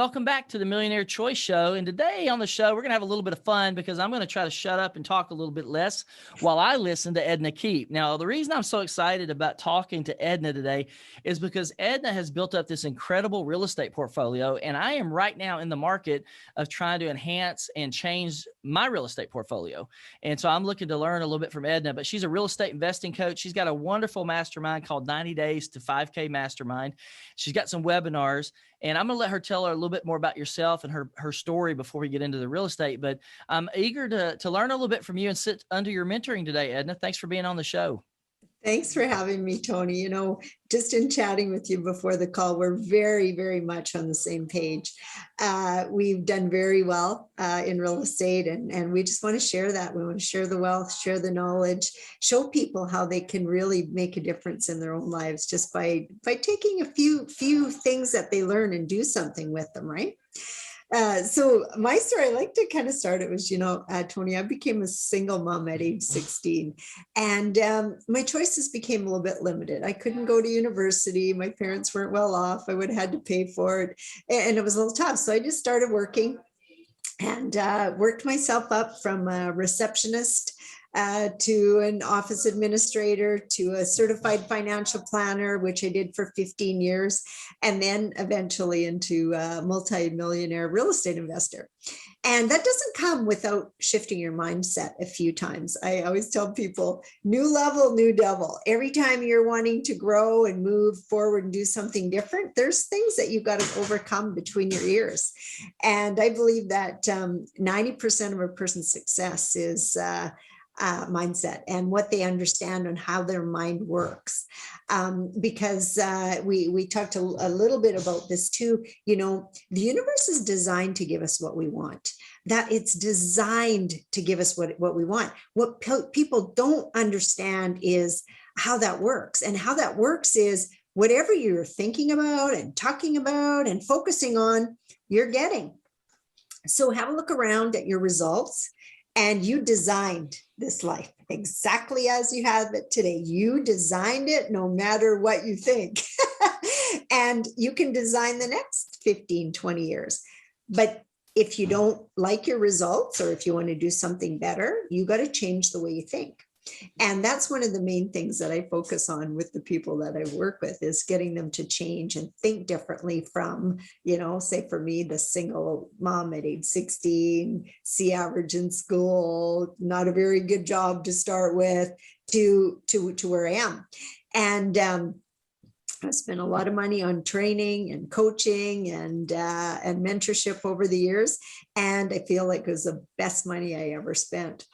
Welcome back to the Millionaire Choice Show. And today on the show, we're going to have a little bit of fun because I'm going to try to shut up and talk a little bit less while I listen to Edna Keep. Now, the reason I'm so excited about talking to Edna today is because Edna has built up this incredible real estate portfolio. And I am right now in the market of trying to enhance and change my real estate portfolio. And so I'm looking to learn a little bit from Edna, but she's a real estate investing coach. She's got a wonderful mastermind called 90 Days to 5K Mastermind. She's got some webinars. And I'm going to let her tell her a little bit more about yourself and her story before we get into the real estate. But I'm eager to learn a little bit from you and sit under your mentoring today, Edna. Thanks for being on the show. Thanks for having me, Tony. You know, just in chatting with you before the call, we're very, very much on the same page. We've done very well in real estate, and we just want to share that. We want to share the wealth, share the knowledge, show people how they can really make a difference in their own lives just by taking a few things that they learn and do something with them, right? So my story, I like to kind of start, it was, Tony, I became a single mom at age 16, and my choices became a little bit limited. I couldn't go to university. My parents weren't well off. I would have had to pay for it, and it was a little tough. So I just started working and worked myself up from a receptionist to an office administrator, to a certified financial planner, which I did for 15 years, and then eventually into a multi-millionaire real estate investor. And that doesn't come without shifting your mindset a few times. I always tell people, new level, new devil. Every time you're wanting to grow and move forward and do something different, there's things that you've got to overcome between your ears. And I believe that 90% of a person's success is mindset and what they understand and how their mind works. Because we talked a little bit about this too. You know, the universe is designed to give us what we want. That it's designed to give us what we want. What people don't understand is how that works. And how that works is whatever you're thinking about and talking about and focusing on, you're getting. So have a look around at your results. And you designed this life exactly as you have it today. You designed it no matter what you think. And you can design the next 15, 20 years. But if you don't like your results, or if you want to do something better, you got to change the way you think. And that's one of the main things that I focus on with the people that I work with, is getting them to change and think differently from, say for me, the single mom at age 16, C average in school, not a very good job to start with, to where I am. And I spent a lot of money on training and coaching and mentorship over the years. And I feel like it was the best money I ever spent.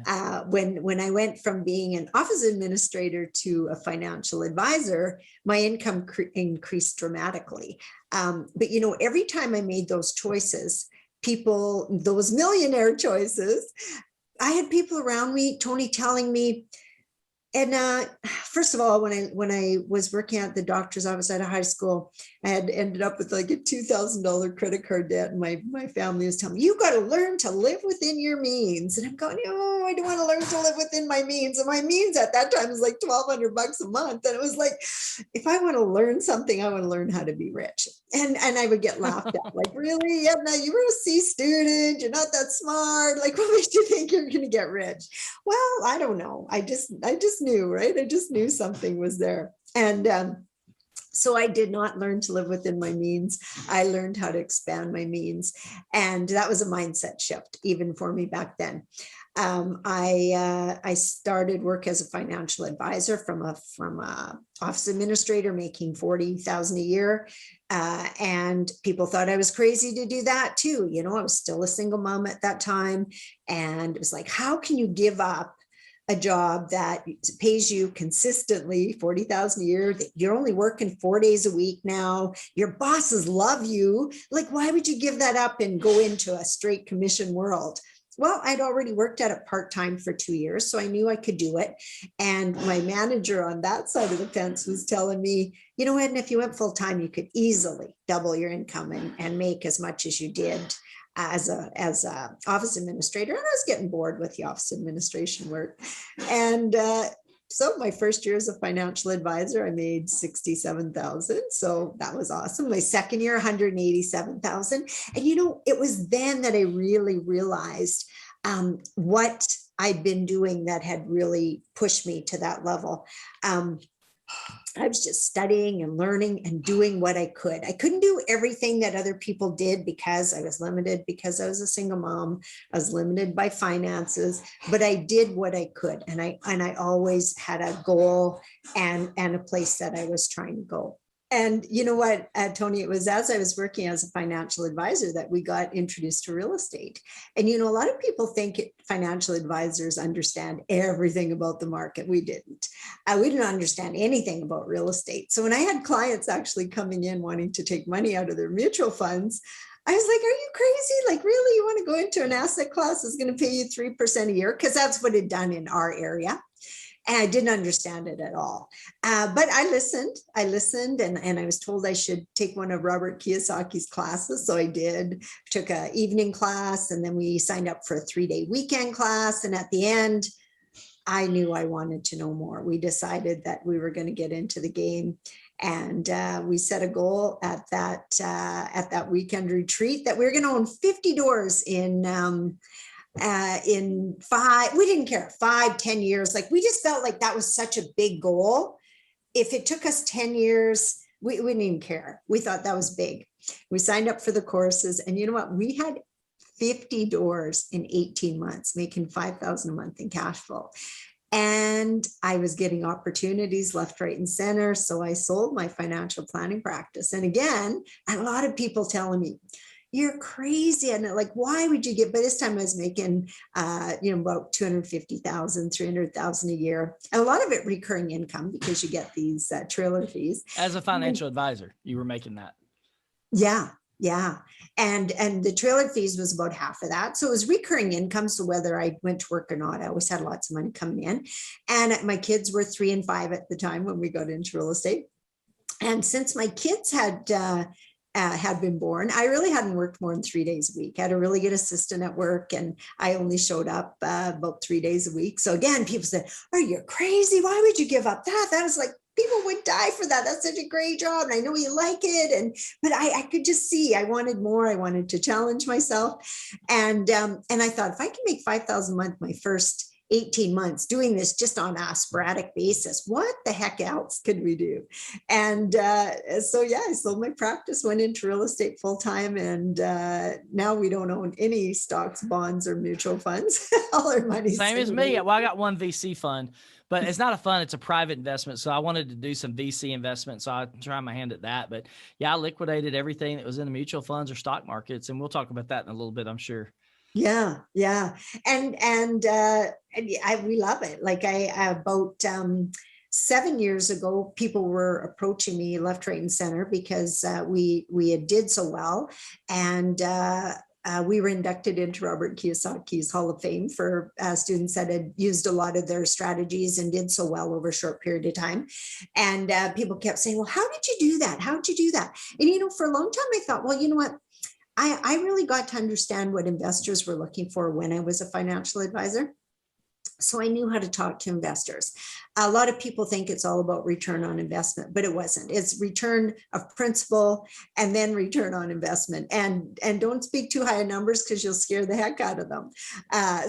Yeah. When I went from being an office administrator to a financial advisor, my income increased dramatically. But, every time I made those choices, those millionaire choices, I had people around me, Tony, telling me, and first of all, when I was working at the doctor's office out of high school, I had ended up with like a $2,000 credit card debt. And my family was telling me, you got to learn to live within your means. And I'm going, oh, I don't want to learn to live within my means. And my means at that time was like $1,200 a month. And it was like, if I want to learn something, I want to learn how to be rich. And I would get laughed at, like, really, Edna, you were a C student. You're not that smart. Like, what makes you think you're going to get rich? Well, I don't know. I just knew, right? I just knew something was there. And so I did not learn to live within my means. I learned how to expand my means. And that was a mindset shift, even for me back then. I started work as a financial advisor from a office administrator making $40,000 a year. And people thought I was crazy to do that too. I was still a single mom at that time. And it was like, how can you give up a job that pays you consistently $40,000 a year, that you're only working 4 days a week now, your bosses love you? Like, why would you give that up and go into a straight commission world? Well, I'd already worked at it part-time for 2 years, so I knew I could do it. And my manager on that side of the fence was telling me, Edna, if you went full-time, you could easily double your income and make as much as you did as a office administrator. And I was getting bored with the office administration work. And So my first year as a financial advisor, I made 67,000. So that was awesome. My second year, 187,000. And, it was then that I really realized what I'd been doing that had really pushed me to that level. I was just studying and learning and doing what I could. I couldn't do everything that other people did because I was limited, because I was a single mom. I was limited by finances, but I did what I could. And I always had a goal and a place that I was trying to go. And you know what, Tony, it was as I was working as a financial advisor that we got introduced to real estate. And, a lot of people think financial advisors understand everything about the market. We didn't. We didn't understand anything about real estate. So when I had clients actually coming in wanting to take money out of their mutual funds, I was like, are you crazy? Like, really, you want to go into an asset class that's going to pay you 3% a year? Because that's what it done in our area. And I didn't understand it at all. But I listened and I was told I should take one of Robert Kiyosaki's classes. So I did, took an evening class, and then we signed up for a 3-day weekend class. And at the end, I knew I wanted to know more. We decided that we were going to get into the game. And we set a goal at that weekend retreat that we were going to own 50 doors in 5, we didn't care, 5, 10 years. Like, we just felt like that was such a big goal. If it took us 10 years, we didn't even care. We thought that was big. We signed up for the courses, and you know what? We had 50 doors in 18 months, making 5,000 a month in cash flow. And I was getting opportunities left, right, and center. So I sold my financial planning practice. And again, a lot of people telling me, you're crazy. And like, why would you by this time I was making, about 250,000, 300,000 a year. And a lot of it recurring income because you get these trailer fees. As a financial advisor, you were making that. Yeah. Yeah. And the trailer fees was about half of that. So it was recurring income. So whether I went to work or not, I always had lots of money coming in. And my kids were 3 and 5 at the time when we got into real estate. And since my kids had been born, I really hadn't worked more than 3 days a week. I had a really good assistant at work, and I only showed up about 3 days a week. So again, people said, "Are you crazy? Why would you give up that?" That was like, people would die for that. That's such a great job. And I know you like it. But I could just see, I wanted more. I wanted to challenge myself. And I thought, if I can make 5,000 a month my first 18 months doing this just on a sporadic basis, what the heck else could we do? And so, yeah, I sold my practice, went into real estate full time. And now we don't own any stocks, bonds, or mutual funds. All our money's same as me. Well, I got one VC fund, but it's not a fund. It's a private investment. So I wanted to do some VC investment. So I tried my hand at that. But yeah, I liquidated everything that was in the mutual funds or stock markets. And we'll talk about that in a little bit, I'm sure. Yeah. And we love it. Like about 7 years ago, people were approaching me left, right, and center because we had did so well. And we were inducted into Robert Kiyosaki's Hall of Fame for students that had used a lot of their strategies and did so well over a short period of time. And people kept saying, well, how did you do that? How did you do that? And, for a long time, I thought, well, you know what? I really got to understand what investors were looking for when I was a financial advisor. So I knew how to talk to investors. A lot of people think it's all about return on investment, but it wasn't. It's return of principal and then return on investment. And don't speak too high in numbers because you'll scare the heck out of them.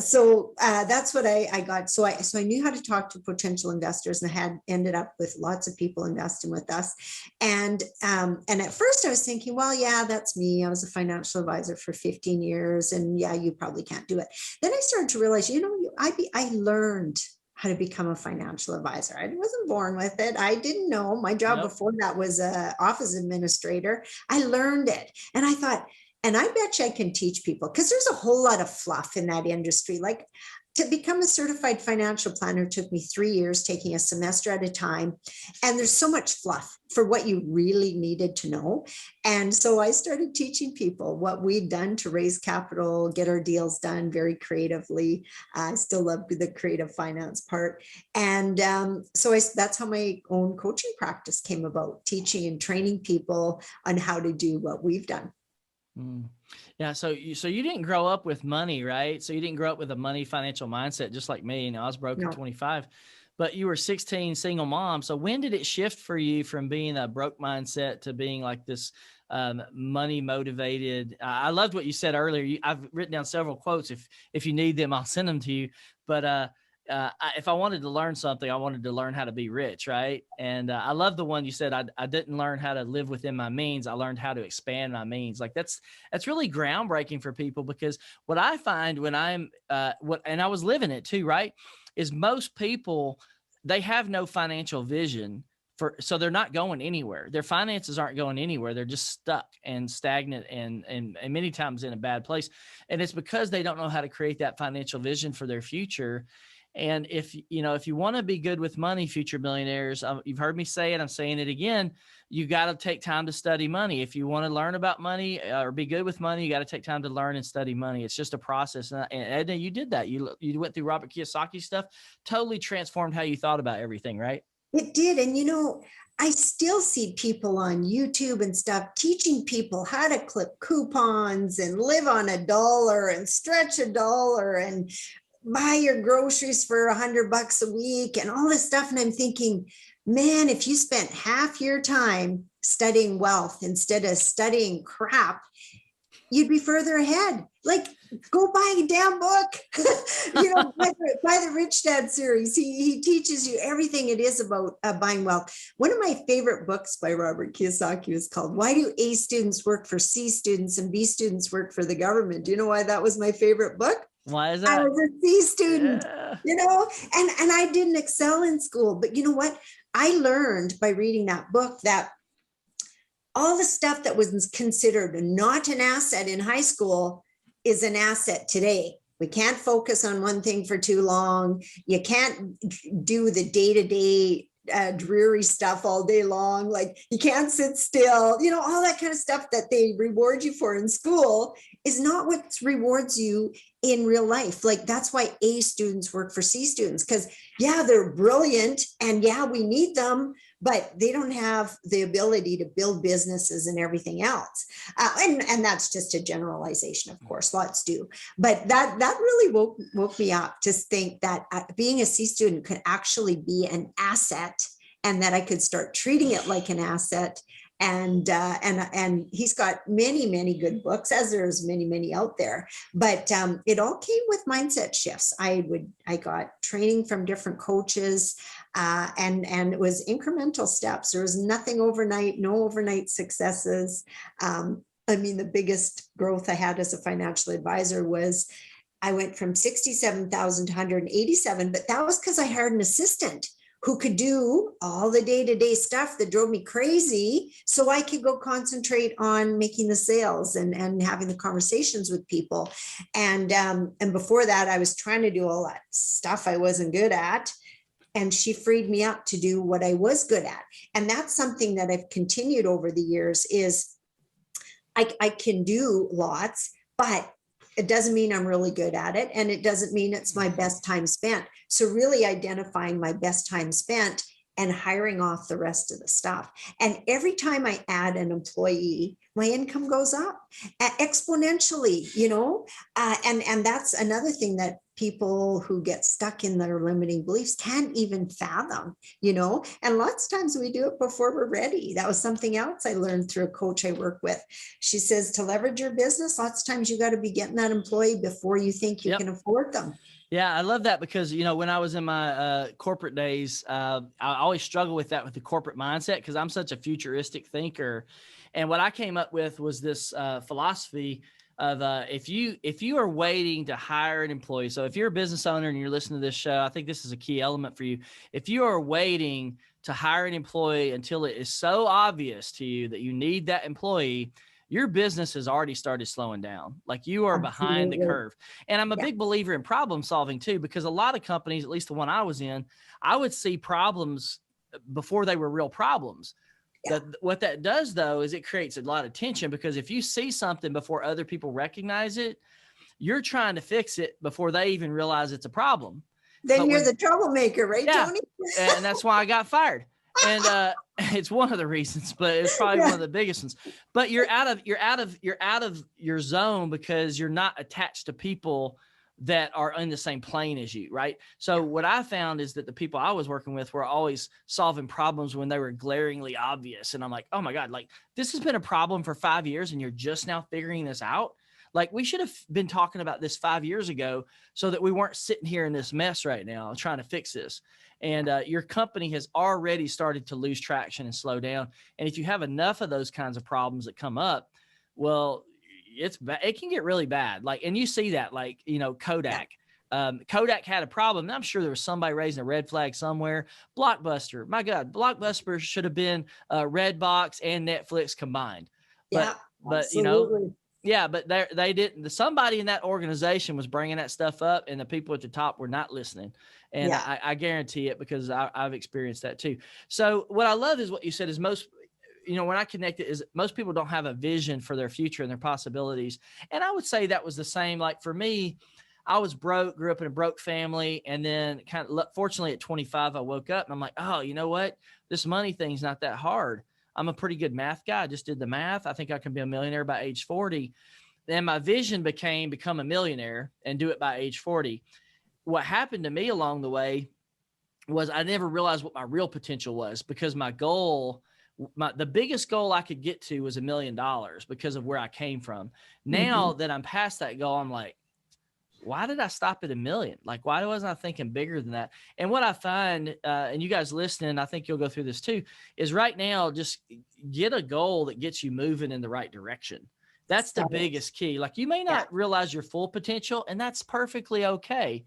So that's what I got. So I knew how to talk to potential investors, and I had ended up with lots of people investing with us. And at first I was thinking, well, yeah, that's me. I was a financial advisor for 15 years. And yeah, you probably can't do it. Then I started to realize, I learned how to become a financial advisor. I wasn't born with it. I didn't know. My job before that was an office administrator. I learned it. And I thought, and I bet you I can teach people, because there's a whole lot of fluff in that industry. Like, to become a certified financial planner took me 3 years, taking a semester at a time. And there's so much fluff for what you really needed to know. And so I started teaching people what we'd done to raise capital, get our deals done very creatively. I still love the creative finance part. And so that's how my own coaching practice came about, teaching and training people on how to do what we've done. Yeah. So you didn't grow up with money, right? So you didn't grow up with a money financial mindset, just like me. I was broke at 25, but you were 16, single mom. So when did it shift for you from being a broke mindset to being like this money motivated? I loved what you said earlier. I've written down several quotes. If you need them, I'll send them to you. But if I wanted to learn something, I wanted to learn how to be rich, right? And I love the one you said. I didn't learn how to live within my means. I learned how to expand my means. Like that's really groundbreaking for people, because what I find when I'm and I was living it too, right, is most people, they have no financial vision. So they're not going anywhere. Their finances aren't going anywhere. They're just stuck and stagnant and many times in a bad place. And it's because they don't know how to create that financial vision for their future. And if you want to be good with money, future millionaires, you've heard me say it, I'm saying it again, you got to take time to study money. If you want to learn about money or be good with money, you got to take time to learn and study money. It's just a process. And Edna, you did that. You went through Robert Kiyosaki stuff, totally transformed how you thought about everything, right? It did. And I still see people on YouTube and stuff teaching people how to clip coupons and live on $1 and stretch $1 and buy your groceries for $100 a week and all this stuff. And I'm thinking, man, if you spent half your time studying wealth instead of studying crap, you'd be further ahead. Like, go buy a damn book. Buy the Rich Dad series. He teaches you everything it is about buying wealth. One of my favorite books by Robert Kiyosaki is called "Why Do A Students Work for C Students and B Students Work for the Government?" Do you know why that was my favorite book? Why is that? I was a C student, yeah. and I didn't excel in school. But you know what? I learned by reading that book that all the stuff that was considered not an asset in high school is an asset today. We can't focus on one thing for too long. You can't do the day-to-day dreary stuff all day long. Like, you can't sit still, all that kind of stuff that they reward you for in school is not what rewards you in real life. Like, that's why A students work for C students, because they're brilliant and we need them, but they don't have the ability to build businesses and everything else. And that's just a generalization, of course, lots do. But that really woke me up to think that being a C student could actually be an asset, and that I could start treating it like an asset. And he's got many, many good books, as there's many, many out there. But it all came with mindset shifts. I got training from different coaches, and it was incremental steps. There was nothing overnight, no overnight successes. The biggest growth I had as a financial advisor was I went from 67,000 to 187, but that was because I hired an assistant who could do all the day-to-day stuff that drove me crazy, so I could go concentrate on making the sales and having the conversations with people. And before that, I was trying to do all that stuff I wasn't good at. And she freed me up to do what I was good at. And that's something that I've continued over the years is I can do lots, but it doesn't mean I'm really good at it. And it doesn't mean it's my best time spent. So really identifying my best time spent and hiring off the rest of the stuff. And every time I add an employee, my income goes up exponentially, and that's another thing that people who get stuck in their limiting beliefs can't even fathom, and lots of times we do it before we're ready. That was something else I learned through a coach I work with. She says to leverage your business, lots of times you got to be getting that employee before you think you can afford them. Yeah, I love that because, when I was in my corporate days, I always struggle with that, with the corporate mindset, because I'm such a futuristic thinker. And what I came up with was this philosophy of if you are waiting to hire an employee. So if you're a business owner and you're listening to this show, I think this is a key element for you. If you are waiting to hire an employee until it is so obvious to you that you need that employee, your business has already started slowing down. Like, you are behind the curve. And I'm a big believer in problem solving too, because a lot of companies, at least the one I was in, I would see problems before they were real problems. What that does, though, is it creates a lot of tension, because if you see something before other people recognize it, you're trying to fix it before they even realize it's a problem. Then you're the troublemaker, right, Tony? And that's why I got fired. And it's one of the reasons, but it's probably one of the biggest ones. But you're out of your zone because you're not attached to people that are in the same plane as you, right? So what I found is that the people I was working with were always solving problems when they were glaringly obvious. And I'm like, oh my God, like this has been a problem for 5 years and you're just now figuring this out. Like we should have been talking about this 5 years ago so that we weren't sitting here in this mess right now trying to fix this. And your company has already started to lose traction and slow down. And if you have enough of those kinds of problems that come up, well, it can get really bad. Like, and you see that, like, Kodak. Kodak had a problem. And I'm sure there was somebody raising a red flag somewhere. Blockbuster, my God, Blockbuster should have been Redbox and Netflix combined. But, absolutely. yeah, but they didn't. Somebody in that organization was bringing that stuff up, and the people at the top were not listening. And I guarantee it because I've experienced that too. So what I love is what you said is when I connect it is most people don't have a vision for their future and their possibilities. And I would say that was the same. Like for me, I was broke, grew up in a broke family. And then fortunately at 25, I woke up and I'm like, oh, you know what? This money thing's not that hard. I'm a pretty good math guy. I just did the math. I think I can be a millionaire by age 40. Then my vision become a millionaire and do it by age 40. What happened to me along the way was I never realized what my real potential was because my goal, the biggest goal I could get to was $1 million because of where I came from. Now that I'm past that goal, I'm like, why did I stop at $1 million? Like, why wasn't I thinking bigger than that? And what I find, and you guys listening, I think you'll go through this too, is right now, just get a goal that gets you moving in the right direction. That's the biggest key. Like you may not realize your full potential, and that's perfectly okay.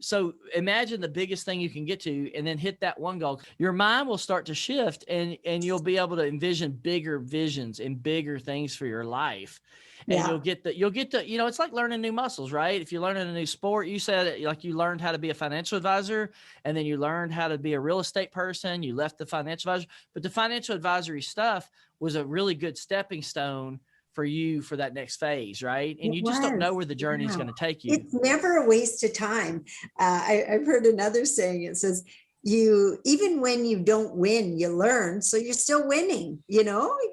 So imagine the biggest thing you can get to and then hit that one goal. Your mind will start to shift and you'll be able to envision bigger visions and bigger things for your life. And you'll get the, it's like learning new muscles, right? If you learn a new sport, you said like you learned how to be a financial advisor and then you learned how to be a real estate person. You left the financial advisor, but the financial advisory stuff was a really good stepping stone for you for that next phase, right? And you just don't know where the journey is going to take you. It's never a waste of time. I've heard another saying, it says, even when you don't win, you learn. So you're still winning,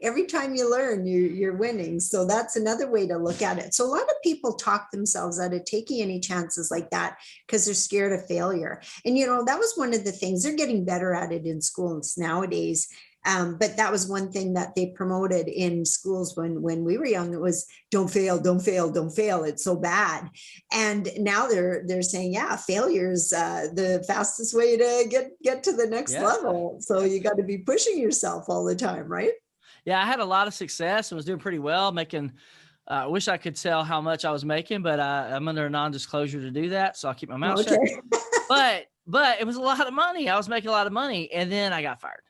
every time you learn, you're winning. So that's another way to look at it. So a lot of people talk themselves out of taking any chances like that because they're scared of failure. And, that was one of the things. They're getting better at it in schools nowadays. But that was one thing that they promoted in schools when we were young. It was don't fail, don't fail, don't fail. It's so bad. And now they're saying, failure is the fastest way to get to the next level. So you got to be pushing yourself all the time, right? Yeah, I had a lot of success and was doing pretty well, making. I wish I could tell how much I was making, but I'm under a non-disclosure to do that, so I'll keep my mouth shut. But it was a lot of money. I was making a lot of money, and then I got fired.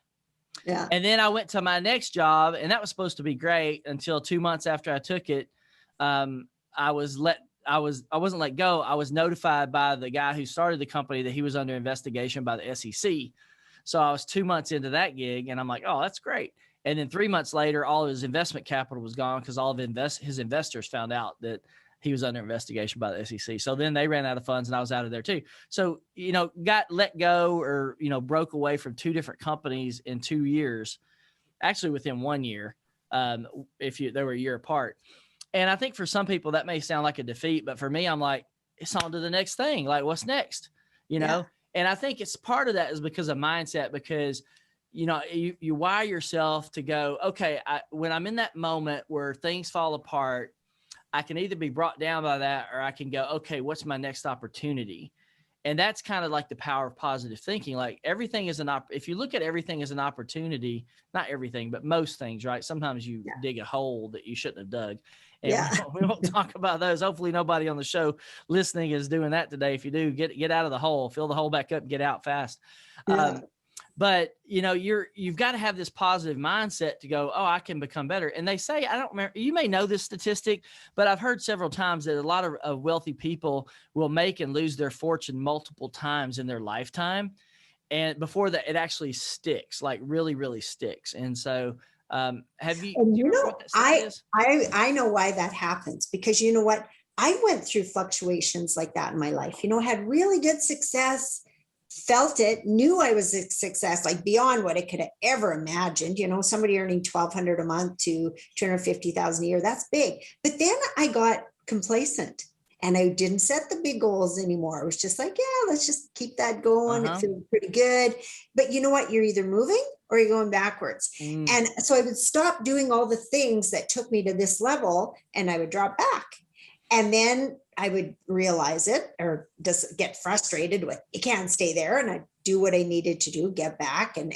Yeah. And then I went to my next job, and that was supposed to be great until 2 months after I took it. I wasn't let go. I was notified by the guy who started the company that he was under investigation by the SEC. So I was 2 months into that gig, and I'm like, oh, that's great. And then 3 months later, all of his investment capital was gone because all of his investors found out that he was under investigation by the SEC. So then they ran out of funds and I was out of there too. So, got let go or, broke away from 2 different companies in 2 years, actually within 1 year, they were a year apart. And I think for some people that may sound like a defeat, but for me, I'm like, it's on to the next thing. Like what's next, And I think it's part of that is because of mindset, because you wire yourself to go, okay, when I'm in that moment where things fall apart, I can either be brought down by that or I can go, okay, what's my next opportunity? And that's kind of like the power of positive thinking. Like everything is if you look at everything as an opportunity, not everything, but most things, right? Sometimes you dig a hole that you shouldn't have dug. And we won't talk about those. Hopefully nobody on the show listening is doing that today. If you do, get out of the hole, fill the hole back up, and get out fast. But you've got to have this positive mindset to go, oh, I can become better. And they say, I don't remember, you may know this statistic, but I've heard several times that a lot of wealthy people will make and lose their fortune multiple times in their lifetime. And before that, it actually sticks, like really, really sticks. And so have you, and do you know what that is? I know why that happens, because you know what? I went through fluctuations like that in my life, had really good success, felt it, knew I was a success, like beyond what I could have ever imagined. Somebody earning $1,200 a month to $250,000 a year, that's big. But then I got complacent And I didn't set the big goals anymore. It was just like, yeah, let's just keep that going. It feels pretty good. But you know what? You're either moving or you're going backwards. And so I would stop doing all the things that took me to this level and I would drop back. And then I would realize it or just get frustrated with, you can't stay there. And I do what I needed to do, get back and,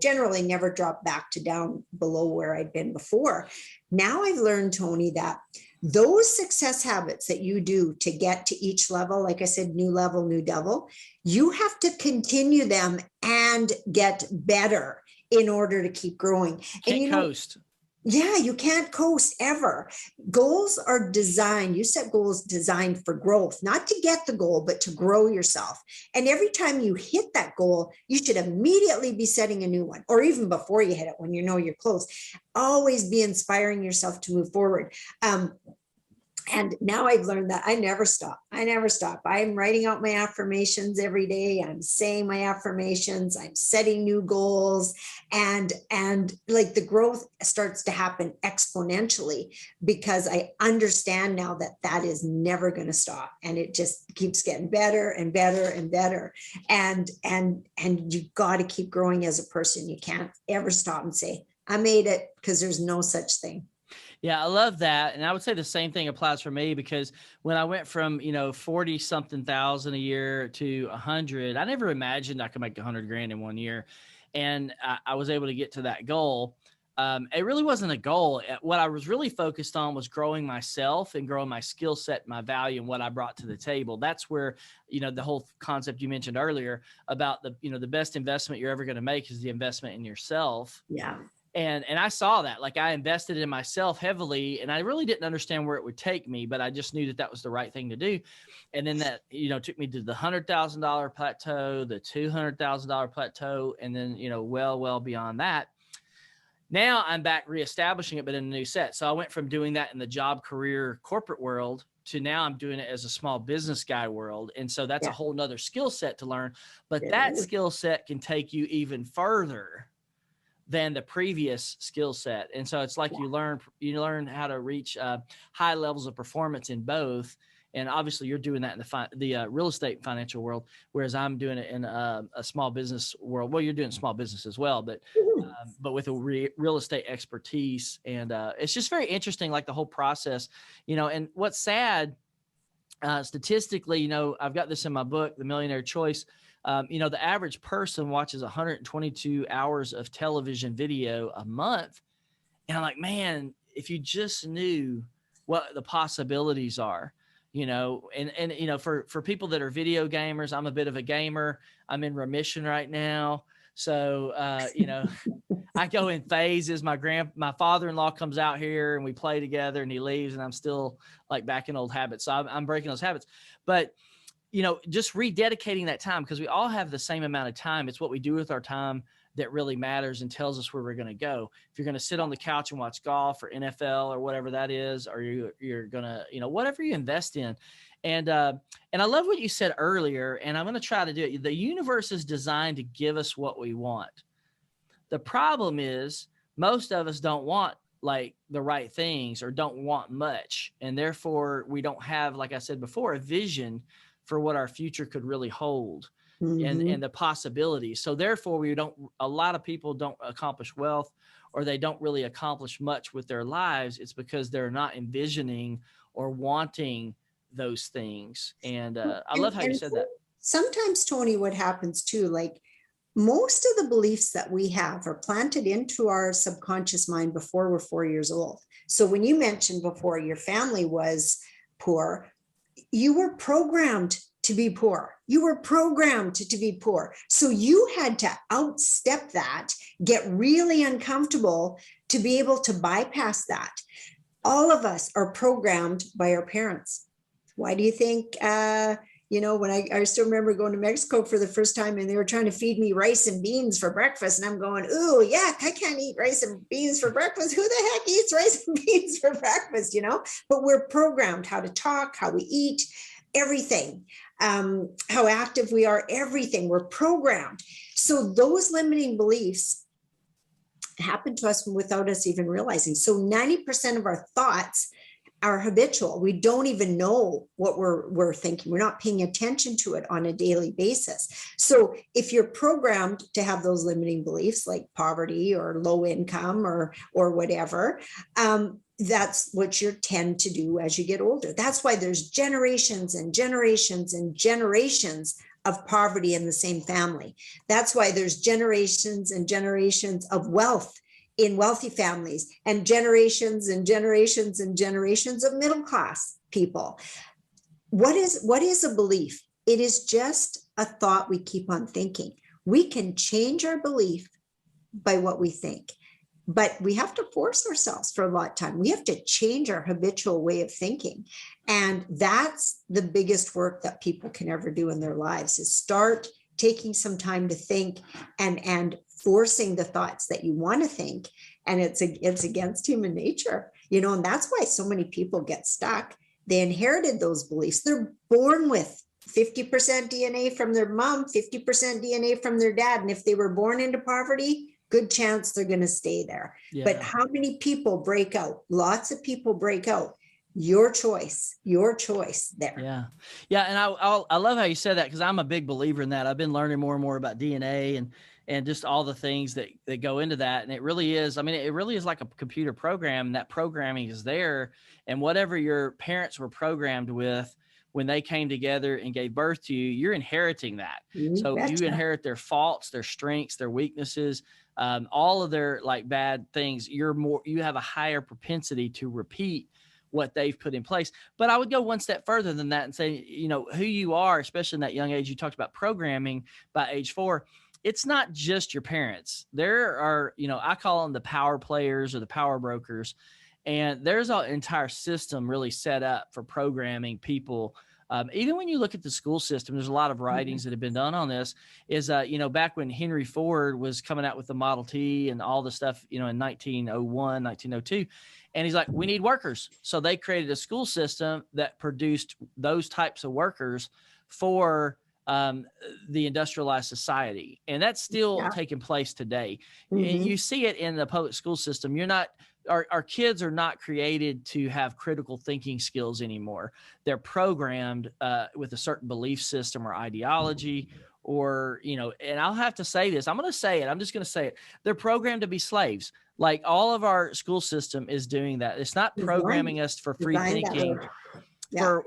generally never drop back to down below where I'd been before. Now I've learned, Tony, that those success habits that you do to get to each level, like I said, new level, new devil, you have to continue them and get better in order to keep growing. Can't coast. Yeah, you can't coast ever. Goals are designed, you set goals designed for growth, not to get the goal, but to grow yourself. And every time you hit that goal, you should immediately be setting a new one, or even before you hit it, when you know you're close. Always be inspiring yourself to move forward. And now I've learned that I never stop. I'm writing out my affirmations every day. I'm saying my affirmations. I'm setting new goals, and like the growth starts to happen exponentially because I understand now that that is never going to stop, and it just keeps getting better and better and better. And you got to keep growing as a person. You can't ever stop and say, I made it, because there's no such thing. Yeah, I love that. And I would say the same thing applies for me, because when I went from, 40 something thousand a year to 100, I never imagined I could make 100 grand in 1 year. And I was able to get to that goal. It really wasn't a goal. What I was really focused on was growing myself and growing my skill set, my value, and what I brought to the table. That's where, the whole concept you mentioned earlier about the best investment you're ever going to make is the investment in yourself. Yeah. And I saw that, like, I invested in myself heavily, and I really didn't understand where it would take me, but I just knew that was the right thing to do. And then that, took me to the $100,000 plateau, the $200,000 plateau, and then, well beyond that. Now I'm back reestablishing it, but in a new set. So I went from doing that in the job, career, corporate world to now I'm doing it as a small business guy world. And so that's a whole nother skill set to learn, but that skill set can take you even further than the previous skill set. And so it's like you learn how to reach high levels of performance in both. And obviously you're doing that in the real estate financial world, whereas I'm doing it in a small business world. Well, you're doing small business as well, but with a real estate expertise. And it's just very interesting, like the whole process, and what's sad, statistically, I've got this in my book, The Millionaire Choice. The average person watches 122 hours of television video a month. And I'm like, man, if you just knew what the possibilities are, for people that are video gamers, I'm a bit of a gamer. I'm in remission right now. So, I go in phases. My father-in-law comes out here and we play together and he leaves and I'm still like back in old habits. So I'm breaking those habits, but just rededicating that time, because we all have the same amount of time. It's what we do with our time that really matters and tells us where we're going to go. If you're going to sit on the couch and watch golf or NFL or whatever that is, or you're going to, whatever you invest in. And I love what you said earlier, and I'm going to try to do it. The universe is designed to give us what we want. The problem is most of us don't want like the right things or don't want much. And therefore we don't have, like I said before, a vision for what our future could really hold and the possibilities. So therefore a lot of people don't accomplish wealth, or they don't really accomplish much with their lives. It's because they're not envisioning or wanting those things. And I love how you said that. Sometimes, Tony, what happens too, like most of the beliefs that we have are planted into our subconscious mind before we're 4 years old. So when you mentioned before your family was poor, you were programmed to be poor. You were programmed to be poor. So you had to outstep that, get really uncomfortable to be able to bypass that. All of us are programmed by our parents. Why do you think, when I still remember going to Mexico for the first time and they were trying to feed me rice and beans for breakfast. And I'm going, ooh, yeah, I can't eat rice and beans for breakfast. Who the heck eats rice and beans for breakfast, But we're programmed how to talk, how we eat, everything, how active we are, everything. We're programmed. So those limiting beliefs happen to us without us even realizing. So 90% of our thoughts are habitual. We don't even know what we're thinking. We're not paying attention to it on a daily basis. So if you're programmed to have those limiting beliefs like poverty or low income or whatever, that's what you tend to do as you get older. That's why there's generations and generations and generations of poverty in the same family. That's why there's generations and generations of wealth in wealthy families, and generations and generations and generations of middle class people. What is a belief? It is just a thought we keep on thinking. We can change our belief by what we think, but we have to force ourselves for a lot of time. We have to change our habitual way of thinking. And that's the biggest work that people can ever do in their lives, is start taking some time to think and forcing the thoughts that you want to think. And it's against human nature, and that's why so many people get stuck. They inherited those beliefs. They're born with 50% DNA from their mom, 50% DNA from their dad. And if they were born into poverty, good chance they're going to stay there. Yeah. But how many people break out? Lots of people break out. Your choice there. Yeah. Yeah. And I love how you said that, because I'm a big believer in that. I've been learning more and more about DNA and just all the things that go into that. And it really is, it really is like a computer program, and that programming is there. And whatever your parents were programmed with when they came together and gave birth to you, you're inheriting that. So you inherit their faults, their strengths, their weaknesses, all of their like bad things. You have a higher propensity to repeat what they've put in place. But I would go one step further than that and say, who you are, especially in that young age. You talked about programming by age 4. It's not just your parents. There are, I call them the power players or the power brokers. And there's an entire system really set up for programming people. Even when you look at the school system, there's a lot of writings that have been done on this. Is, back when Henry Ford was coming out with the Model T and all the stuff, in 1901, 1902. And he's like, we need workers. So they created a school system that produced those types of workers for the industrialized society. And that's still taking place today. Mm-hmm. You see it in the public school system. Our kids are not created to have critical thinking skills anymore. They're programmed with a certain belief system or ideology, or, and I'll have to say this, I'm just going to say it. They're programmed to be slaves. Like all of our school system is doing that. It's not programming us for free thinking.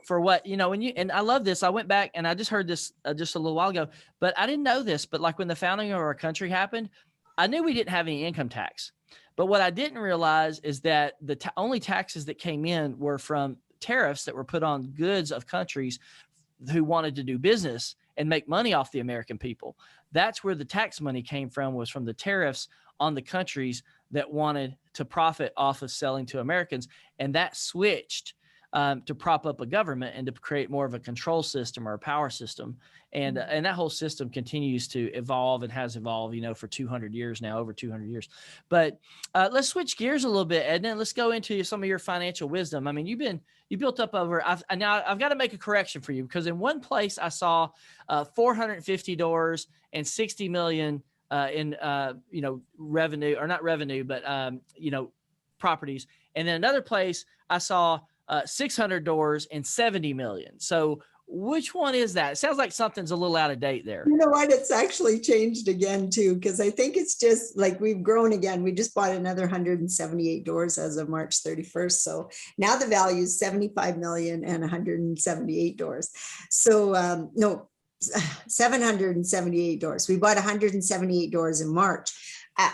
For what, and I love this. I went back and I just heard this just a little while ago, but I didn't know this, but like when the founding of our country happened, I knew we didn't have any income tax, but what I didn't realize is that the only taxes that came in were from tariffs that were put on goods of countries who wanted to do business and make money off the American people. That's where the tax money came from, was from the tariffs on the countries that wanted to profit off of selling to Americans. And that switched to prop up a government and to create more of a control system or a power system. And that whole system continues to evolve and has evolved, for 200 years now, over 200 years. But let's switch gears a little bit, Edna. Let's go into some of your financial wisdom. You built up over, now I've got to make a correction for you, because in one place I saw 450 doors and 60 million in, revenue, or not revenue, but, properties. And then another place I saw 600 doors and 70 million. So which one is that? It sounds like something's a little out of date there. You know what? It's actually changed again too, because I think it's just like we've grown again. We just bought another 178 doors as of March 31st. So now the value is 75 million and 178 doors. So no, 778 doors. We bought 178 doors in March.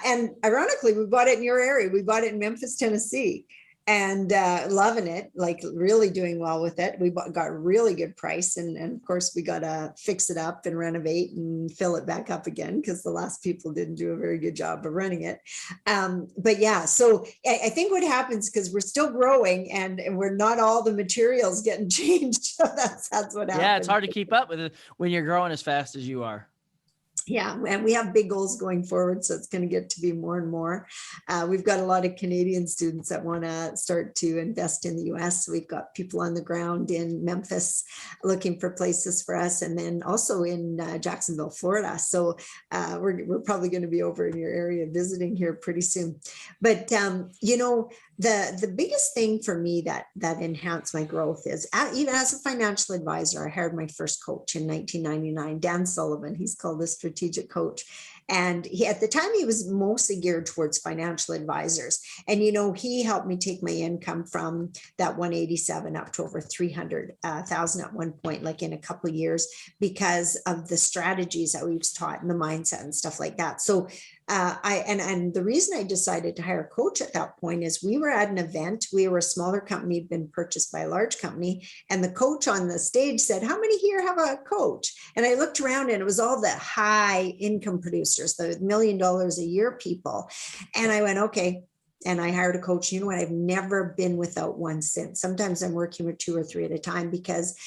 And ironically, we bought it in your area. We bought it in Memphis, Tennessee. And loving it, like really doing well with it. We got a really good price. And of course, we got to fix it up and renovate and fill it back up again, because the last people didn't do a very good job of running it. But yeah, so I think what happens, because we're still growing and we're not all the materials getting changed. So that's what happens. Yeah, it's hard to keep up with it when you're growing as fast as you are. Yeah, and we have big goals going forward, so it's going to get to be more and more. We've got a lot of Canadian students that want to start to invest in the US. We've got people on the ground in Memphis looking for places for us, and then also in Jacksonville, Florida. So we're probably going to be over in your area visiting here pretty soon. But, The biggest thing for me that enhanced my growth is even as a financial advisor, I hired my first coach in 1999, Dan Sullivan. He's called the strategic coach. And at the time, he was mostly geared towards financial advisors. And, he helped me take my income from that 187 up to over 300,000 at one point, like in a couple of years, because of the strategies that we was taught and the mindset and stuff like that. So and the reason I decided to hire a coach at that point is we were at an event. We were a smaller company, been purchased by a large company. And the coach on the stage said, "How many here have a coach?" And I looked around and it was all the high income producers, the $1 million a year people. And I went, okay. And I hired a coach. You know what? I've never been without one since. Sometimes I'm working with 2 or 3 at a time because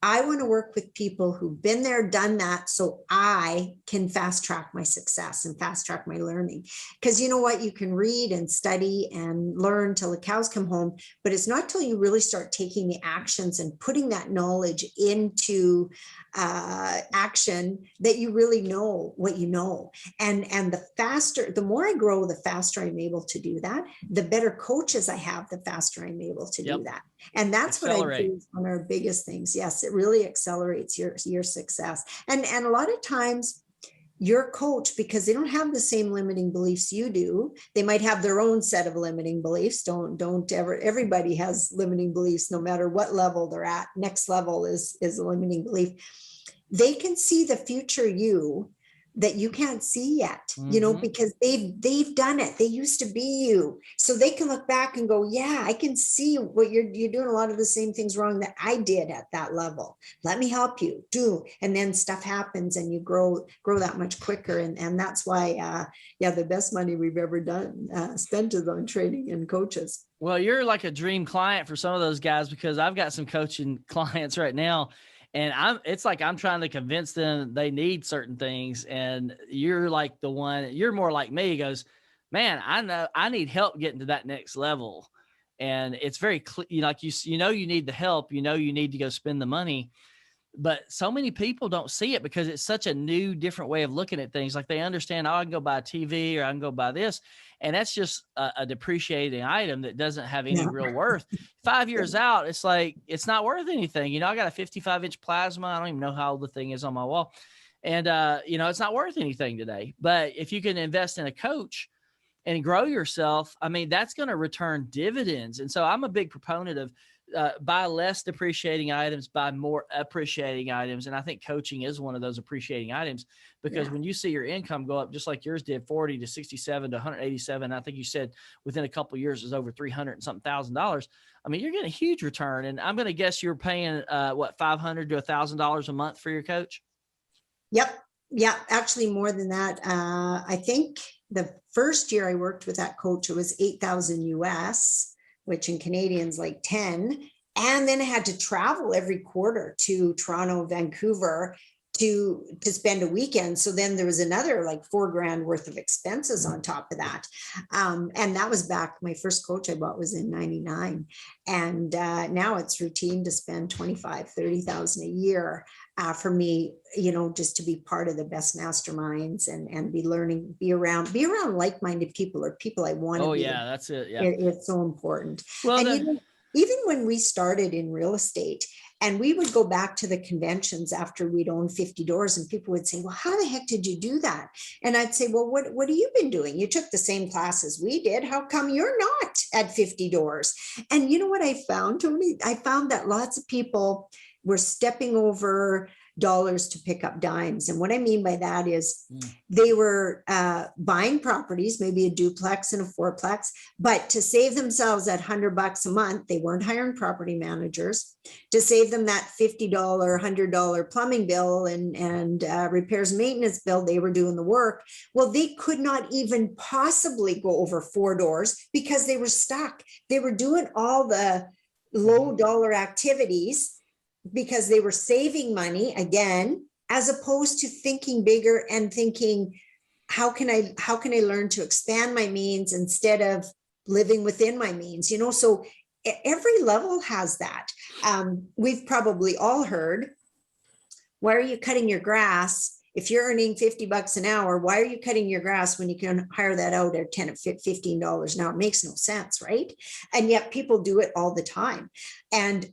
I want to work with people who've been there, done that, so I can fast track my success and fast track my learning. Because you know what? You can read and study and learn till the cows come home, but it's not till you really start taking the actions and putting that knowledge into action that you really know what you know. And the more I grow, the faster I'm able to do that. The better coaches I have, the faster I'm able to do that. And that's what I do is one of our biggest things. Yes, it really accelerates your success. And a lot of times your coach, because they don't have the same limiting beliefs you do, they might have their own set of limiting beliefs. Don't ever, everybody has limiting beliefs, no matter what level they're at. Next level is a limiting belief. They can see the future you that you can't see yet, because they've done it. They used to be you. So they can look back and go, yeah, I can see what you're doing a lot of the same things wrong that I did at that level. Let me help you do. And then stuff happens and you grow that much quicker. And that's why, the best money we've ever spent is on training and coaches. Well, you're like a dream client for some of those guys, because I've got some coaching clients right now. And it's like I'm trying to convince them they need certain things. And you're like the one, you're more like me. He goes, man, I know I need help getting to that next level. And it's very clear, you need the help, you need to go spend the money. But so many people don't see it because it's such a new, different way of looking at things. Like they understand, I can go buy a TV or I can go buy this. And that's just a depreciating item that doesn't have any real worth. 5 years out, it's like, it's not worth anything. I got a 55-inch plasma. I don't even know how old the thing is on my wall. And, it's not worth anything today. But if you can invest in a coach and grow yourself, I mean, that's going to return dividends. And so I'm a big proponent of buy less depreciating items, buy more appreciating items. And I think coaching is one of those appreciating items, because when you see your income go up, just like yours did, 40 to 67 to 187, I think you said within a couple of years is over 300 and something $1,000. I mean, you're getting a huge return. And I'm going to guess you're paying $500 to $1,000 a month for your coach. Yep. Yeah. Actually more than that. I think the first year I worked with that coach, it was 8,000 US, which in Canadians like 10. And then I had to travel every quarter to Toronto, Vancouver to spend a weekend. So then there was another like $4,000 worth of expenses on top of that. And that was back, my first coach I bought was in 99. And now it's routine to spend 25, 30,000 a year for me, just to be part of the best masterminds and be learning, be around like-minded people or people I want to be. Oh yeah, that's it. Yeah. It's so important. Well, and even when we started in real estate, and we would go back to the conventions after we'd owned 50 doors, and people would say, well, how the heck did you do that? And I'd say, well, what have you been doing? You took the same classes we did. How come you're not at 50 doors? And you know what I found, Tony? I found that lots of people were stepping over dollars to pick up dimes. And what I mean by that is they were buying properties, maybe a duplex and a fourplex, but to save themselves that $100 a month, they weren't hiring property managers to save them that $50, $100 plumbing bill and repairs and maintenance bill. They were doing the work. Well, they could not even possibly go over 4 doors because they were stuck. They were doing all the low dollar activities because they were saving money again, as opposed to thinking bigger and thinking, how can I learn to expand my means instead of living within my means? So every level has that. We've probably all heard, why are you cutting your grass if you're earning $50 an hour, why are you cutting your grass when you can hire that out at $10 or $15 an hour? It makes no sense, right? And yet people do it all the time. And,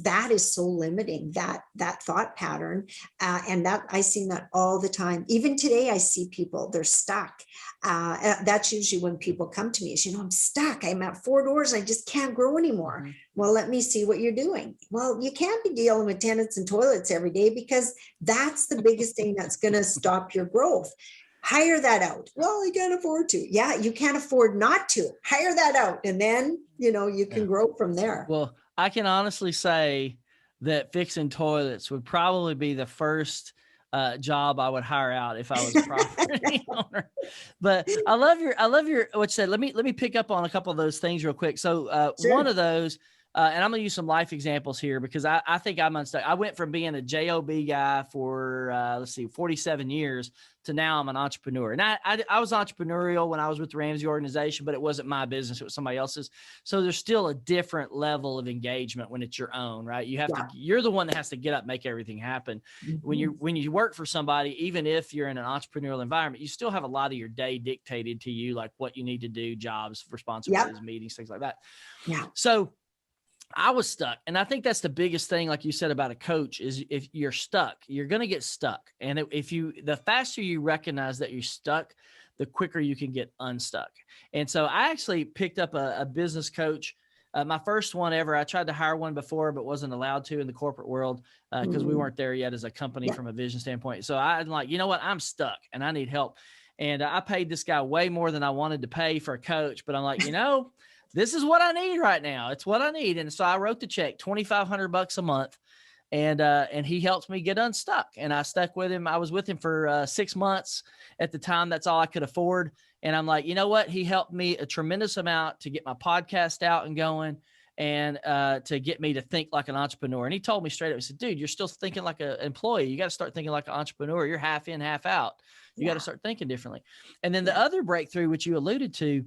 that is so limiting, that thought pattern. And that I've seen that all the time. Even today, I see people, they're stuck. That's usually when people come to me is, I'm stuck. I'm at 4 doors. I just can't grow anymore. Mm-hmm. Well, let me see what you're doing. Well, you can't be dealing with tenants and toilets every day, because that's the biggest thing that's going to stop your growth. Hire that out. Well, I can't afford to. Yeah, you can't afford not to. Hire that out. And then, you can grow from there. Well, I can honestly say that fixing toilets would probably be the first job I would hire out if I was a property owner. But I love your what you said. Let me pick up on a couple of those things real quick. So sure. One of those, and I'm going to use some life examples here, because I think I'm unstuck. I went from being a job guy for 47 years to now I'm an entrepreneur. And I was entrepreneurial when I was with the Ramsey organization, but it wasn't my business. It was somebody else's. So there's still a different level of engagement when it's your own, right? You have to, you're the one that has to get up, make everything happen. Mm-hmm. When you work for somebody, even if you're in an entrepreneurial environment, you still have a lot of your day dictated to you, like what you need to do, jobs, responsibilities, meetings, things like that. Yeah. So I was stuck. And I think that's the biggest thing, like you said about a coach, is if you're stuck, you're going to get stuck. And the faster you recognize that you're stuck, the quicker you can get unstuck. And so I actually picked up a business coach. My first one ever. I tried to hire one before, but wasn't allowed to in the corporate world because we weren't there yet as a company from a vision standpoint. So I'm like, you know what? I'm stuck and I need help. And I paid this guy way more than I wanted to pay for a coach. But I'm like, this is what I need right now. It's what I need. And so I wrote the check, $2,500 a month. And he helped me get unstuck. And I stuck with him. I was with him for 6 months at the time. That's all I could afford. And I'm like, you know what? He helped me a tremendous amount to get my podcast out and going, and to get me to think like an entrepreneur. And he told me straight up, he said, dude, you're still thinking like an employee. You got to start thinking like an entrepreneur. You're half in, half out. You got to start thinking differently. And then the other breakthrough, which you alluded to,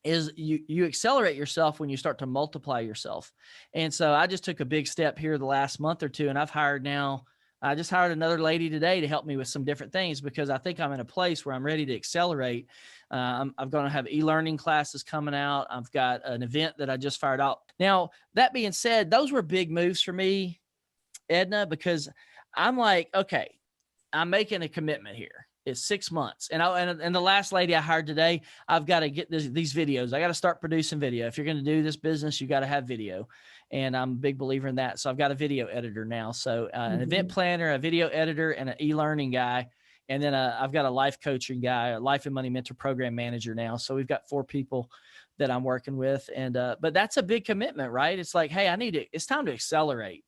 is you accelerate yourself when you start to multiply yourself. And so I just took a big step here the last month or two, and I just hired another lady today to help me with some different things, because I think I'm in a place where I'm ready to accelerate. I'm going to have e-learning classes coming out. I've got an event that I just fired out. Now, that being said, those were big moves for me, Edna, because I'm like, okay, I'm making a commitment here. It's 6 months. And the last lady I hired today, I've got to get these videos. I got to start producing video. If you're going to do this business, you got to have video. And I'm a big believer in that. So I've got a video editor now. So an event planner, a video editor, and an e-learning guy. And then I've got a life coaching guy, a life and money mentor program manager now. So we've got 4 people that I'm working with. And, but that's a big commitment, right? It's like, hey, it's time to accelerate.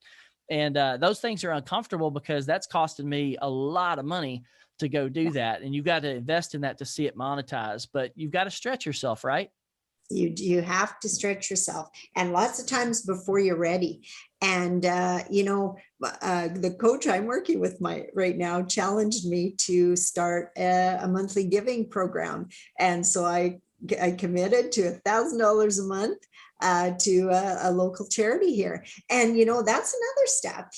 And those things are uncomfortable because that's costing me a lot of money to go do that. And you've got to invest in that to see it monetized, but you've got to stretch yourself, right? You have to stretch yourself, and lots of times before you're ready. And, the coach I'm working with right now challenged me to start a monthly giving program. And so I committed to $1,000 a month to a local charity here. And, that's another step,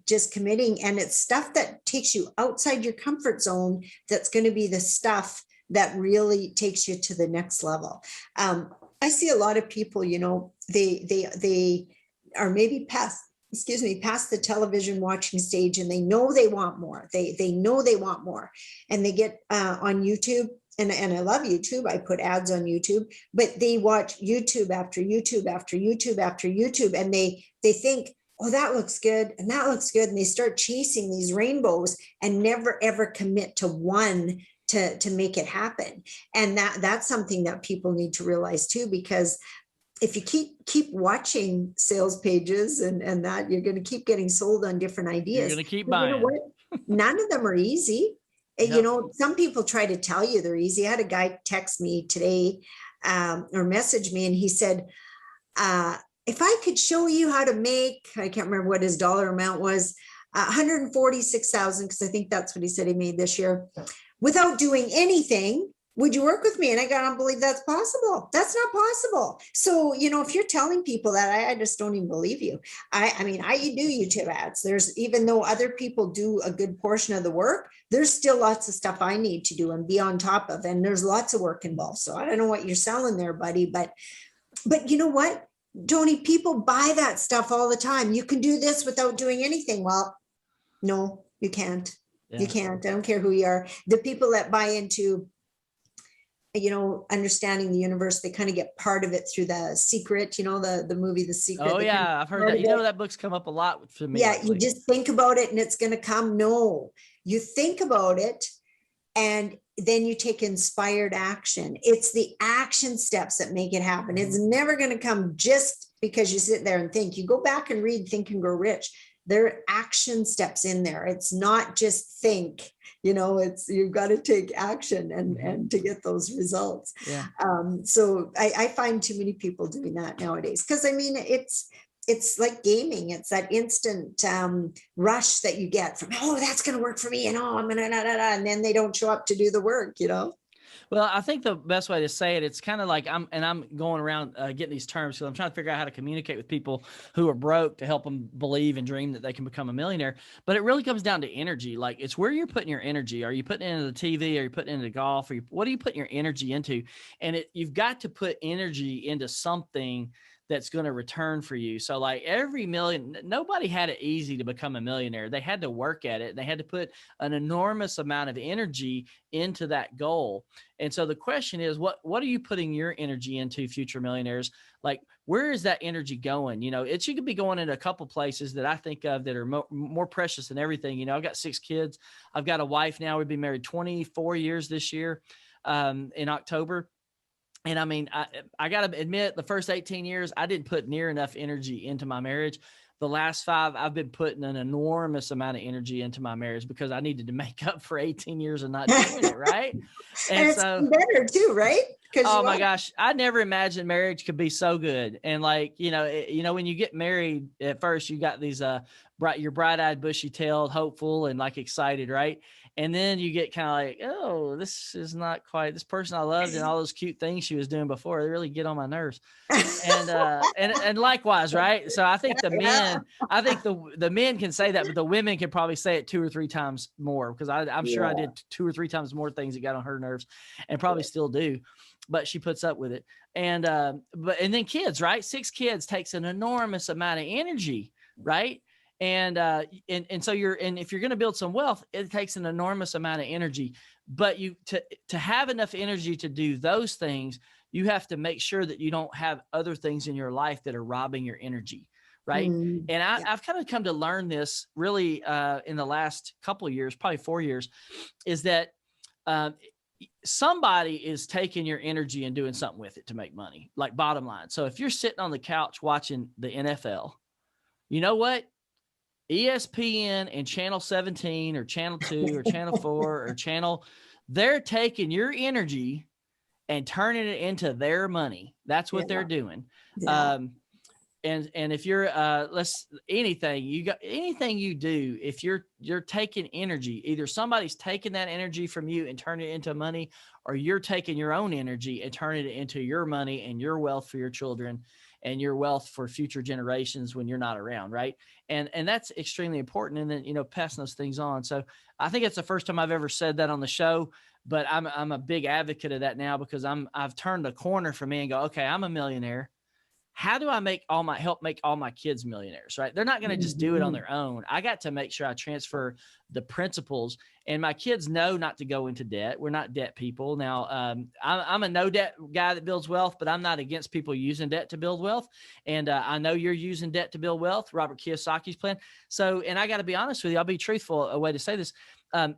just committing. And it's stuff that takes you outside your comfort zone. That's going to be the stuff that really takes you to the next level. I see a lot of people, they are maybe past the television watching stage, and they know they want more. They know they want more, and they get on YouTube. And I love YouTube. I put ads on YouTube, but they watch YouTube after YouTube after YouTube after YouTube. And they think, oh, that looks good. And that looks good. And they start chasing these rainbows and never, ever commit to one to make it happen. And that's something that people need to realize too, because if you keep watching sales pages and that, you're going to keep getting sold on different ideas. You're going to keep buying. None of them are easy. Yep. Some people try to tell you they're easy. I had a guy text me today or message me, and he said, if I could show you how to make, I can't remember what his dollar amount was, 146,000, because I think that's what he said he made this year, without doing anything, would you work with me? And I don't believe that's possible. That's not possible. So, if you're telling people that, I just don't even believe you. I mean, I do YouTube ads. There's, even though other people do a good portion of the work, there's still lots of stuff I need to do and be on top of. And there's lots of work involved. So I don't know what you're selling there, buddy, but you know what, Tony, people buy that stuff all the time. You can do this without doing anything. Well, no, you can't. Yeah. You can't. I don't care who you are. The people that buy into, understanding the universe, they kind of get part of it through The Secret, the movie The Secret. Oh yeah, I've heard that. That book's come up a lot for me. Yeah, you just think about it and it's going to come. No, you think about it and then you take inspired action. It's the action steps that make it happen. It's never going to come just because you sit there and think. You go back and read Think and Grow Rich. There are action steps in there. It's not just think, it's, you've got to take action and to get those results. Yeah. So I find too many people doing that nowadays. Cause I mean, it's like gaming. It's that instant rush that you get from, oh, that's going to work for me. And I'm going to, and then they don't show up to do the work, Well, I think the best way to say it, it's kind of like I'm going around getting these terms because I'm trying to figure out how to communicate with people who are broke to help them believe and dream that they can become a millionaire. But it really comes down to energy. Like, it's where you're putting your energy. Are you putting it into the TV? Are you putting it into golf? What are you putting your energy into? And you've got to put energy into something that's going to return for you. So like nobody had it easy to become a millionaire. They had to work at it. They had to put an enormous amount of energy into that goal. And so the question is, what are you putting your energy into, future millionaires? Like, where is that energy going? It should be going into a couple places that I think of that are more precious than everything. I've got 6 kids. I've got a wife now. We've been married 24 years this year in October. And I mean, I got to admit, the first 18 years, I didn't put near enough energy into my marriage. The last 5, I've been putting an enormous amount of energy into my marriage because I needed to make up for 18 years of not doing it, right? And it's so better too, right? Oh my gosh, I never imagined marriage could be so good. And like, when you get married at first, you got these you're bright-eyed, bushy-tailed, hopeful, and like excited, right? And then you get kind of like, oh, this is not quite this person I loved and all those cute things she was doing before. They really get on my nerves. And likewise, right? So I think the men can say that, but the women can probably say it 2 or 3 times more because I'm sure I did 2 or 3 times more things that got on her nerves and probably still do. But she puts up with it. And then kids, right? 6 kids takes an enormous amount of energy, right? And so if you're going to build some wealth, it takes an enormous amount of energy, but to have enough energy to do those things, you have to make sure that you don't have other things in your life that are robbing your energy. Right. And I've kind of come to learn this really in the last couple of years, probably 4 years, is that somebody is taking your energy and doing something with it to make money, like bottom line. So if you're sitting on the couch watching the NFL, you know what? ESPN and Channel 17 or Channel 2 or Channel 4 or they're taking your energy and turning it into their money. That's what they're doing. Yeah. And if you're anything you do, if you're taking energy, either somebody's taking that energy from you and turning it into money, or you're taking your own energy and turning it into your money and your wealth for your children and your wealth for future generations when you're not around. Right. And that's extremely important. And then, passing those things on. So I think it's the first time I've ever said that on the show, but I'm a big advocate of that now because I've turned a corner for me and go, okay, I'm a millionaire. How do I help make all my kids millionaires, right? They're not going to just do it on their own. I got to make sure I transfer the principles, and my kids know not to go into debt. We're not debt people. Now, I'm a no debt guy that builds wealth, but I'm not against people using debt to build wealth. And I know you're using debt to build wealth, Robert Kiyosaki's plan. So, and I got to be honest with you, I'll be truthful, a way to say this.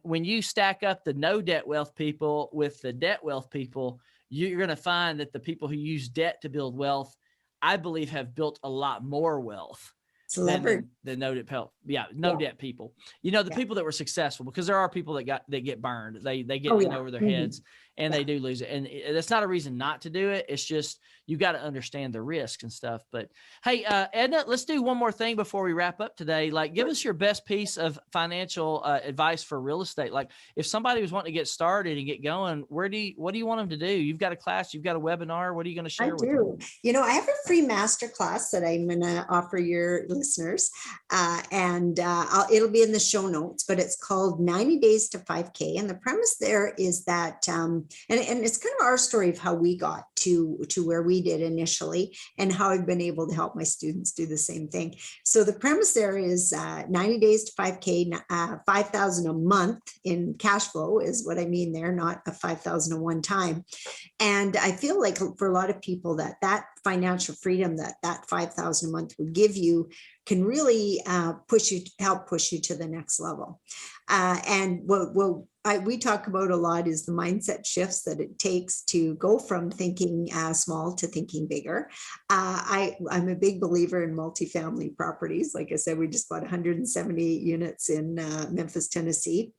When you stack up the no debt wealth people with the debt wealth people, you're going to find that the people who use debt to build wealth, I believe, have built a lot more wealth than no debt help. Yeah, debt people. The people that were successful, because there are people that get burned. They get in over their heads and they do lose it. And that's not a reason not to do it. It's just you got to understand the risks and stuff. But hey, Edna, let's do one more thing before we wrap up today. Like, give us your best piece of financial advice for real estate. Like, if somebody was wanting to get started and get going, what do you want them to do? You've got a class, you've got a webinar. What are you going to share with them? I have a free masterclass that I'm going to offer your listeners, and it'll be in the show notes, but it's called 90 Days to 5K. And the premise there is that, and it's kind of our story of how we got to where we did initially and how I've been able to help my students do the same thing. So the premise there is 90 days to 5K, 5,000 a month in cash flow is what I mean there, not a 5,000 at one time. And I feel like for a lot of people that financial freedom that 5,000 a month would give you can really help push you to the next level. And what we talk about a lot is the mindset shifts that it takes to go from thinking small to thinking bigger. I'm a big believer in multifamily properties. Like I said, we just bought 178 units in Memphis, Tennessee,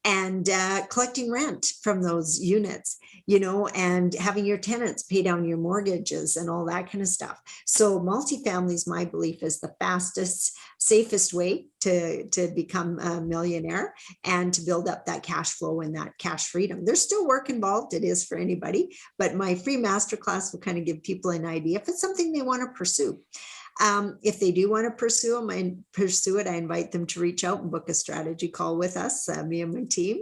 and collecting rent from those units, and having your tenants pay down your mortgages and all that kind of stuff. So multifamily, my belief, is the fastest, safest way to become a millionaire and to build up that cash flow and that cash freedom. There's still work involved. It is for anybody, but my free masterclass will kind of give people an idea if it's something they want to pursue. If they do want to pursue it, I invite them to reach out and book a strategy call with us, me and my team,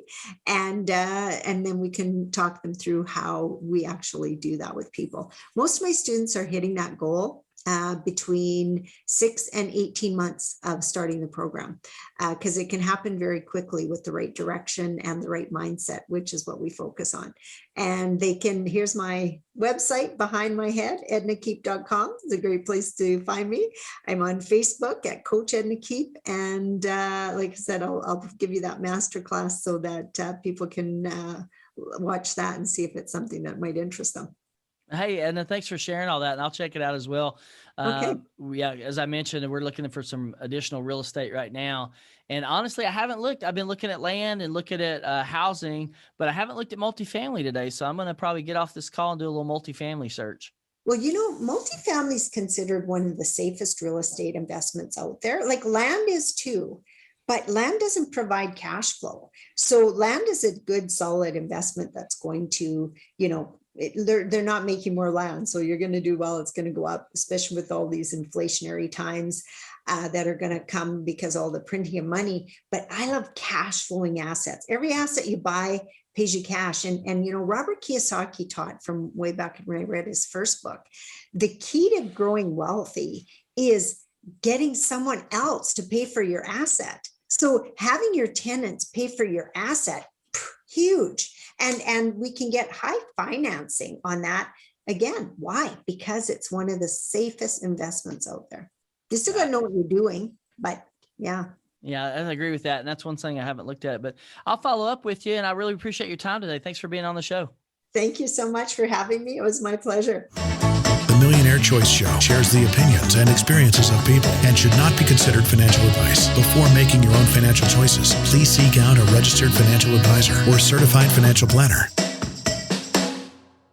and then we can talk them through how we actually do that with people. Most of my students are hitting that goal between 6 and 18 months of starting the program, because it can happen very quickly with the right direction and the right mindset, which is what we focus on. And here's my website behind my head, ednakeep.com. It's a great place to find me. I'm on Facebook at Coach Edna Keep. And like I said, I'll give you that masterclass so that people can watch that and see if it's something that might interest them. Hey, Edna, thanks for sharing all that. And I'll check it out as well. Okay. Yeah, as I mentioned, we're looking for some additional real estate right now. And honestly, I haven't looked. I've been looking at land and looking at housing, but I haven't looked at multifamily today. So I'm going to probably get off this call and do a little multifamily search. Well, multifamily is considered one of the safest real estate investments out there. Like land is too. But land doesn't provide cash flow. So land is a good, solid investment that's going to, they're not making more land. So you're going to do well. It's going to go up, especially with all these inflationary times that are going to come because all the printing of money. But I love cash flowing assets. Every asset you buy pays you cash. And Robert Kiyosaki taught from way back when I read his first book, the key to growing wealthy is getting someone else to pay for your asset. So having your tenants pay for your asset, huge. And we can get high financing on that. Again, why? Because it's one of the safest investments out there. You still got to know what you're doing, but yeah. Yeah, I agree with that. And that's one thing I haven't looked at, but I'll follow up with you. And I really appreciate your time today. Thanks for being on the show. Thank you so much for having me. It was my pleasure. The Millionaire Choice Show shares the opinions and experiences of people and should not be considered financial advice. Before making your own financial choices, please seek out a registered financial advisor or certified financial planner.